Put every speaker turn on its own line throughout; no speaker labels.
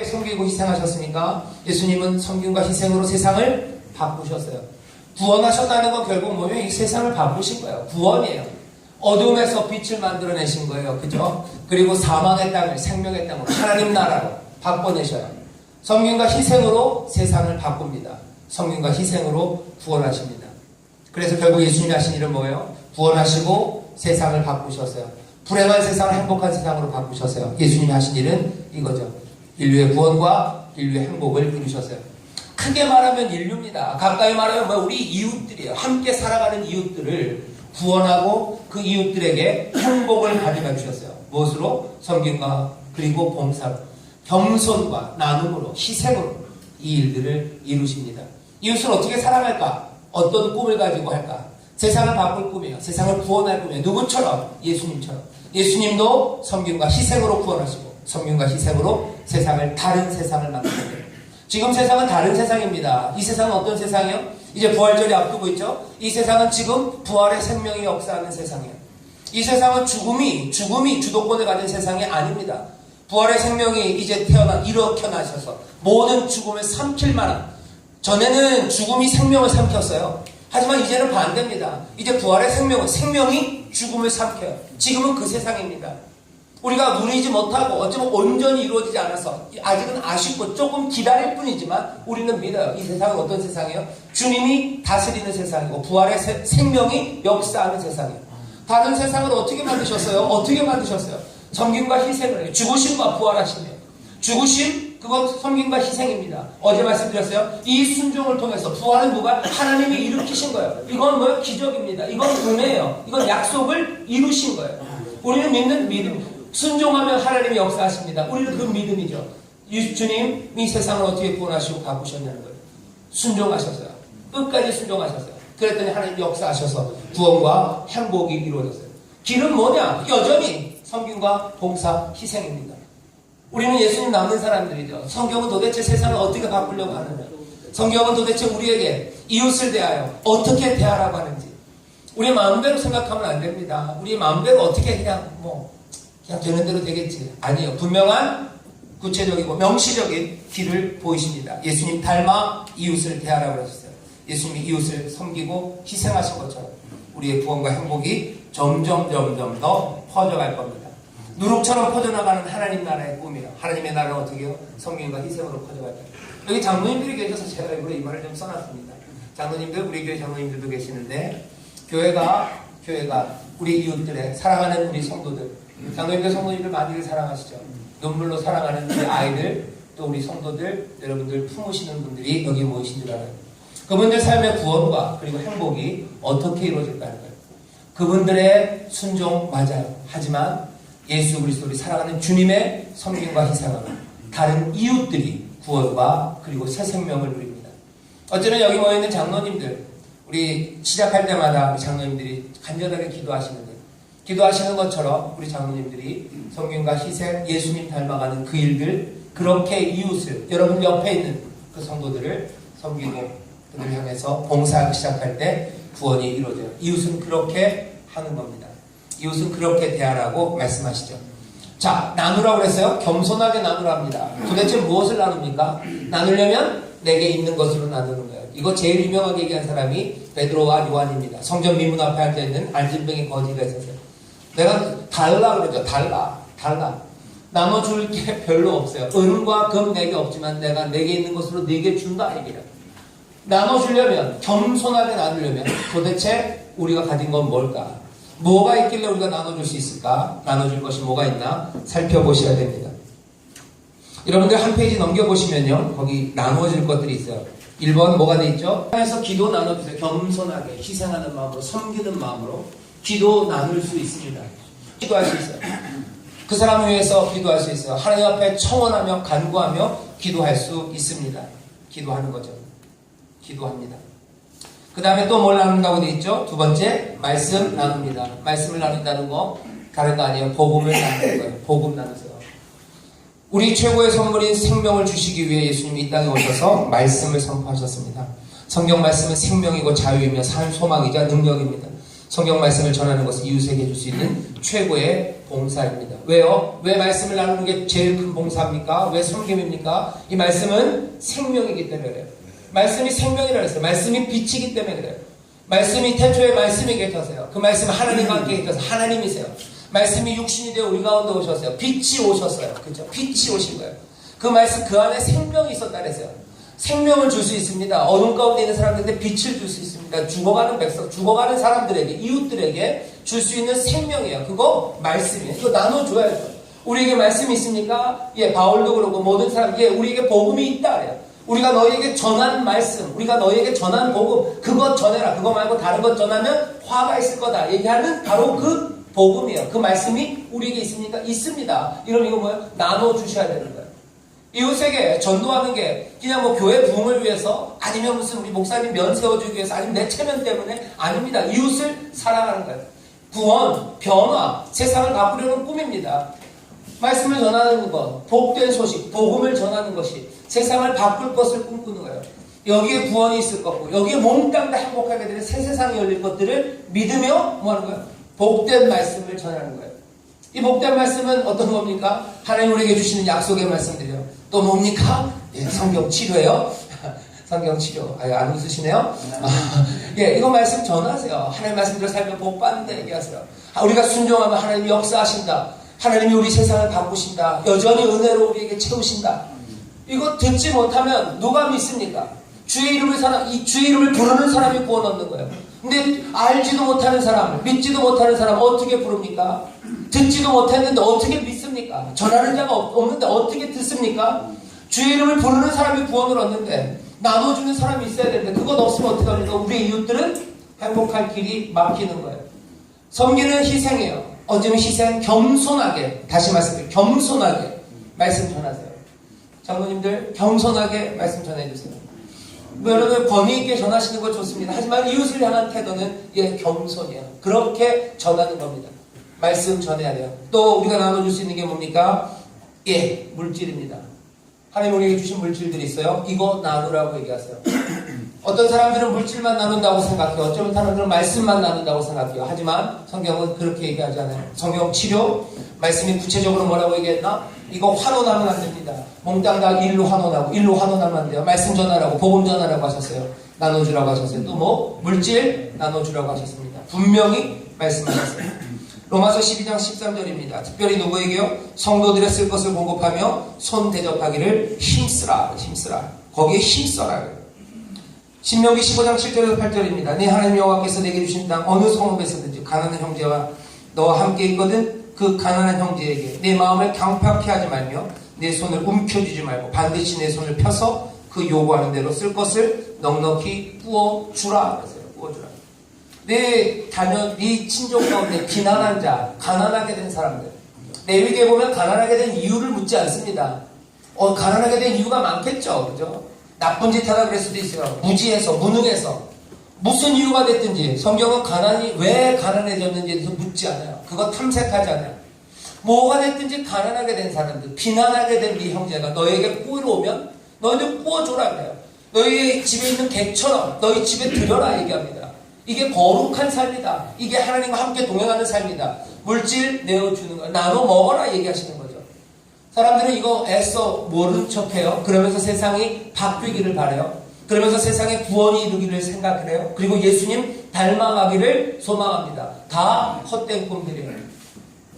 섬기고 희생하셨으니까 예수님은 섬김과 희생으로 세상을 바꾸셨어요. 구원하셨다는 건 결국 뭐예요? 이 세상을 바꾸신 거예요. 구원이에요. 어둠에서 빛을 만들어내신 거예요. 그죠? 그리고 사망의 땅을 생명의 땅으로 하나님 나라로 바꿔내셔요. 섬김과 희생으로 세상을 바꿉니다. 섬김과 희생으로 구원하십니다. 그래서 결국 예수님이 하신 일은 뭐예요? 구원하시고 세상을 바꾸셨어요. 불행한 세상을 행복한 세상으로 바꾸셨어요. 예수님이 하신 일은 이거죠. 인류의 구원과 인류의 행복을 이루셨어요. 크게 말하면 인류입니다. 가까이 말하면 우리 이웃들이에요. 함께 살아가는 이웃들을 구원하고 그 이웃들에게 행복을 가져다 주셨어요. 무엇으로? 섬김과 그리고 봉사로, 겸손과 나눔으로, 희생으로 이 일들을 이루십니다. 이웃을 어떻게 사랑할까? 어떤 꿈을 가지고 할까? 세상을 바꿀 꿈이에요. 세상을 구원할 꿈이에요. 누구처럼? 예수님처럼. 예수님도 섬김과 희생으로 구원하시고 섬김과 희생으로 세상을, 다른 세상을 만들어요. 지금 세상은 다른 세상입니다. 이 세상은 어떤 세상이요? 이제 부활절이 앞두고 있죠? 이 세상은 지금 부활의 생명이 역사하는 세상이에요. 이 세상은 죽음이 주도권을 가진 세상이 아닙니다. 부활의 생명이 이제 일어나셔서 모든 죽음을 삼킬 만한, 전에는 죽음이 생명을 삼켰어요. 하지만 이제는 반대입니다. 이제 부활의 생명이 죽음을 삼켜요. 지금은 그 세상입니다. 우리가 누리지 못하고 어쩌면 온전히 이루어지지 않아서 아직은 아쉽고 조금 기다릴 뿐이지만 우리는 믿어요. 이 세상은 어떤 세상이에요? 주님이 다스리는 세상이고 부활의 생명이 역사하는 세상이에요. 다른 세상을 어떻게 만드셨어요? 어떻게 만드셨어요? 섬김과 희생을 해요. 죽으심과 부활하시네요. 죽으심, 그것 섬김과 희생입니다. 어제 말씀드렸어요. 이 순종을 통해서 부활은 누가? 하나님이 일으키신 거예요. 이건 뭐예요? 기적입니다. 이건 은혜예요. 이건 약속을 이루신 거예요. 우리는 믿는 믿음. 순종하면 하나님이 역사하십니다. 우리는 그 믿음이죠. 주님, 이 세상을 어떻게 구원하시고 바꾸셨냐는 거예요. 순종하셨어요. 끝까지 순종하셨어요. 그랬더니 하나님이 역사하셔서 구원과 행복이 이루어졌어요. 길은 뭐냐? 여전히 섬김과 봉사, 희생입니다. 우리는 예수님 남는 사람들이죠. 성경은 도대체 세상을 어떻게 바꾸려고 하느냐? 성경은 도대체 우리에게 이웃을 대하여 어떻게 대하라고 하는지 우리 마음대로 생각하면 안 됩니다. 우리 마음대로 어떻게 그냥 되는 대로 되겠지. 아니요. 분명한 구체적이고 명시적인 길을 보이십니다. 예수님 닮아 이웃을 대하라고 하셨어요. 예수님이 이웃을 섬기고 희생하신 것처럼 우리의 구원과 행복이 점점 더 퍼져갈 겁니다. 누룩처럼 퍼져나가는 하나님 나라의 꿈이에요. 하나님의 나라는 어떻게 해요? 섬김과 희생으로 퍼져갈 거예요. 여기 장로님들이 계셔서 제가 일부러 이 말을 좀 써놨습니다. 장로님들, 우리 교회 장로님들도 계시는데 교회가 우리 이웃들의 사랑하는 우리 성도들, 장로님들, 성도님들 많이들 사랑하시죠. 눈물로 사랑하는 우리 아이들, 또 우리 성도들, 여러분들 품으시는 분들이 여기 모이신 줄 알아요. 그분들 삶의 구원과 그리고 행복이 어떻게 이루어질까요? 그분들의 순종 맞아요. 하지만 예수 그리스도를 사랑하는 주님의 섬김과 희생으로 다른 이웃들이 구원과 그리고 새 생명을 누립니다. 어쩌면 여기 모여있는 장로님들, 우리 시작할 때마다 우리 장로님들이 간절하게 기도하시는 것처럼 우리 장로님들이 섬김과 희생, 예수님 닮아가는 그 일들, 그렇게 이웃을, 여러분 옆에 있는 그 성도들을 섬기고 그들을 향해서 봉사하기 시작할 때 구원이 이루어져요. 이웃은 그렇게 하는 겁니다. 이웃은 그렇게 대하라고 말씀하시죠. 자, 나누라고 그랬어요. 겸손하게 나누랍니다. 도대체 무엇을 나눕니까? 나누려면 내게 있는 것으로 나누는 거예요. 이거 제일 유명하게 얘기한 사람이 베드로와 요한입니다. 성전 미문 앞에 앉아있는 알진뱅이 거지가 있었어요. 내가 달라 그러죠. 달라. 나눠줄 게 별로 없어요. 은과 금 내게 없지만 내가 내게 있는 것으로 네게 준다 얘기를. 나눠주려면, 겸손하게 나누려면 도대체 우리가 가진 건 뭘까? 뭐가 있길래 우리가 나눠줄 수 있을까? 나눠줄 것이 뭐가 있나 살펴보셔야 됩니다. 여러분들 한 페이지 넘겨보시면요, 거기 나누어질 것들이 있어요. 1번 뭐가 돼 있죠? 하나님께서 기도 나눠주세요. 겸손하게 희생하는 마음으로, 섬기는 마음으로 기도 나눌 수 있습니다. 기도할 수 있어요. 그 사람 위해서 기도할 수 있어요. 하나님 앞에 청원하며 간구하며 기도할 수 있습니다. 기도하는 거죠. 기도합니다. 그 다음에 또 뭘 나눈다고 되어 있죠? 두 번째, 말씀 나눕니다. 말씀을 나눈다는 거 다른 거 아니에요. 복음을 나누는 거예요. 복음 나누세요. 우리 최고의 선물인 생명을 주시기 위해 예수님이 이 땅에 오셔서 말씀을 선포하셨습니다. 성경 말씀은 생명이고 자유이며 산 소망이자 능력입니다. 성경 말씀을 전하는 것은 이웃에게 줄 수 있는 최고의 봉사입니다. 왜요? 왜 말씀을 나누는 게 제일 큰 봉사입니까? 왜 섬김입니까? 이 말씀은 생명이기 때문에 그래요. 말씀이 생명이라 그랬어요. 말씀이 빛이기 때문에 그래요. 말씀이 태초에 말씀이 계셔서요. 그 말씀은 하나님과 함께 계셔서 하나님이세요. 말씀이 육신이 되어 우리 가운데 오셨어요. 빛이 오셨어요. 그렇죠? 빛이 오신 거예요. 그 말씀 그 안에 생명이 있었다 그랬어요. 생명을 줄 수 있습니다. 어둠 가운데 있는 사람들한테 빛을 줄 수 있습니다. 죽어가는 백성, 죽어가는 사람들에게, 이웃들에게 줄 수 있는 생명이에요. 그거 말씀이에요. 그거 나눠줘야죠. 우리에게 말씀이 있습니까? 예, 바울도 그러고 모든 사람, 예, 우리에게 복음이 있다 그래요. 우리가 너희에게 전한 말씀, 우리가 너희에게 전한 복음, 그것 전해라. 그거 말고 다른 것 전하면 화가 있을 거다. 얘기하는 바로 그 복음이에요. 그 말씀이 우리에게 있습니까? 있습니다. 이러면 이거 뭐예요? 나눠주셔야 되는 거예요. 이웃에게 전도하는 게 그냥 뭐 교회 부흥을 위해서 아니면 무슨 우리 목사님 면 세워주기 위해서 아니면 내 체면 때문에 아닙니다. 이웃을 사랑하는 거예요. 구원, 변화, 세상을 바꾸려는 꿈입니다. 말씀을 전하는 것, 복된 소식, 복음을 전하는 것이 세상을 바꿀 것을 꿈꾸는 거예요. 여기에 구원이 있을 거고 여기에 몽땅 다 행복하게 되는 새 세상이 열릴 것들을 믿으며 뭐 하는 거예요? 복된 말씀을 전하는 거예요. 이 복된 말씀은 어떤 겁니까? 하나님 우리에게 주시는 약속의 말씀들이요. 또 뭡니까? 예, 성경 치료예요. 성경 치료. 안 웃으시네요? 예, 이거 말씀 전하세요. 하나님 말씀대로 살면 복 받는다 얘기하세요. 우리가 순종하면 하나님이 역사하신다. 하나님이 우리 세상을 바꾸신다. 여전히 은혜로 우리에게 채우신다. 이거 듣지 못하면 누가 믿습니까? 주의 이름을 부르는 사람이 구원 얻는 거예요. 근데 알지도 못하는 사람, 믿지도 못하는 사람 어떻게 부릅니까? 듣지도 못했는데 어떻게 믿습니까? 전하는 자가 없는데 어떻게 듣습니까? 주의 이름을 부르는 사람이 구원을 얻는데 나눠주는 사람이 있어야 되는데 그것 없으면 어떻게 합니까? 우리 이웃들은 행복할 길이 막히는 거예요. 섬기는 희생이에요. 어쩌면 희생 겸손하게, 다시 말씀드려요. 겸손하게 말씀 전하세요. 장로님들 겸손하게 말씀 전해주세요. 여러분 권위 있게 전하시는 거 좋습니다. 하지만 이웃을 향한 태도는 예, 겸손이에요. 그렇게 전하는 겁니다. 말씀 전해야 돼요. 또 우리가 나눠줄 수 있는 게 뭡니까? 예, 물질입니다. 하나님 우리에게 주신 물질들이 있어요. 이거 나누라고 얘기하세요. 어떤 사람들은 물질만 나눈다고 생각해요. 어쩌면 사람들은 말씀만 나눈다고 생각해요. 하지만 성경은 그렇게 얘기하지 않아요. 성경 치료, 말씀이 구체적으로 뭐라고 얘기했나? 이거 환원하면 안 됩니다. 몽땅 다 일로 환원하고 일로 환원하면 안 돼요. 말씀 전하라고 복음 전하라고 하셨어요. 나눠주라고 하셨어요. 또 뭐? 물질 나눠주라고 하셨습니다. 분명히 말씀하셨어요. 로마서 12장 13절입니다. 특별히 누구에게요? 성도들의 쓸 것을 공급하며 손 대접하기를 힘쓰라. 거기에 힘써라. 신명기 15장 7절에서 8절입니다. 네 하나님 여호와께서 내게 주신 땅 어느 성읍에서든지 가난한 형제와 너와 함께 있거든 그 가난한 형제에게 내 마음을 강팍해 하지 말며 내 손을 움켜쥐지 말고 반드시 내 손을 펴서 그 요구하는 대로 쓸 것을 넉넉히 부어주라. 그랬어요. 부어주라. 내 자녀, 네 친족 가운데 비난한 자, 가난하게 된 사람들. 레위기에 보면 가난하게 된 이유를 묻지 않습니다. 가난하게 된 이유가 많겠죠. 그죠? 나쁜 짓 하다 그럴 수도 있어요. 무지해서, 무능해서. 무슨 이유가 됐든지 성경은 가난이 왜 가난해졌는지에 대해서 묻지 않아요. 그거 탐색하지 않아요. 뭐가 됐든지 가난하게 된 사람들, 비난하게 된 네 형제가 너에게 꾸러 오면 너희는 꾸어줘라 그래요. 너희 집에 있는 객처럼 너희 집에 들여라 얘기합니다. 이게 거룩한 삶이다. 이게 하나님과 함께 동행하는 삶이다. 물질 내어주는 거, 나눠 먹어라 얘기하시는 거죠. 사람들은 이거 애써 모르는 척해요. 그러면서 세상이 바뀌기를 바라요. 그러면서 세상에 구원이 이루기를 생각해요. 그리고 예수님 닮아가기를 소망합니다. 다 헛된 꿈들이에요.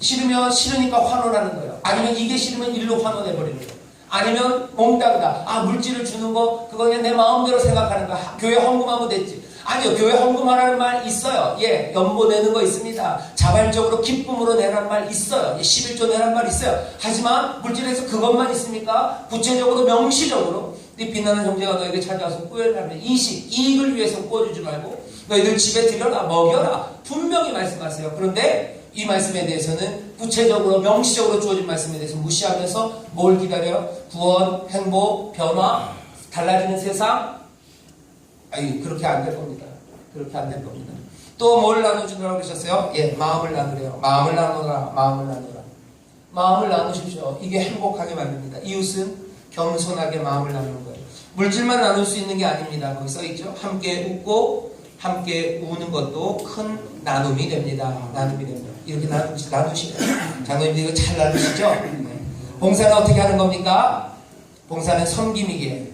싫으면 싫으니까 환원하는 거예요. 아니면 이게 싫으면 일로 환원해버리는 거예요. 아니면 몽땅 다 물질을 주는 거 그거 그냥 내 마음대로 생각하는 거. 교회 헌금하면 됐지. 아니요, 교회 헌금하라는 말 있어요. 예, 연보 내는 거 있습니다. 자발적으로 기쁨으로 내라는 말 있어요. 예, 11조 내라는 말 있어요. 하지만 물질에서 그것만 있습니까? 구체적으로 명시적으로 네 빛나는 형제가 너에게 찾아와서 꾸어라면 이익을 위해서 꾸어주지 말고 너희들 집에 들여라, 먹여라 분명히 말씀하세요. 그런데 이 말씀에 대해서는 구체적으로 명시적으로 주어진 말씀에 대해서 무시하면서 뭘 기다려요? 구원, 행복, 변화, 달라지는 세상. 그렇게 안 될 겁니다. 그렇게 안 될 겁니다. 또 뭘 나눠주느라고 그러셨어요? 예, 마음을 나누래요. 마음을 나누라, 마음을 나누라. 마음을 나누십시오. 이게 행복하게 만듭니다. 이웃은 겸손하게 마음을 나누는 거예요. 물질만 나눌 수 있는 게 아닙니다. 거기 써있죠. 함께 웃고 함께 우는 것도 큰 나눔이 됩니다. 나눔이 됩니다. 이렇게 놔두시면 장로님들 이거 잘 놔두시죠? 봉사는 어떻게 하는 겁니까? 봉사는 섬김이기에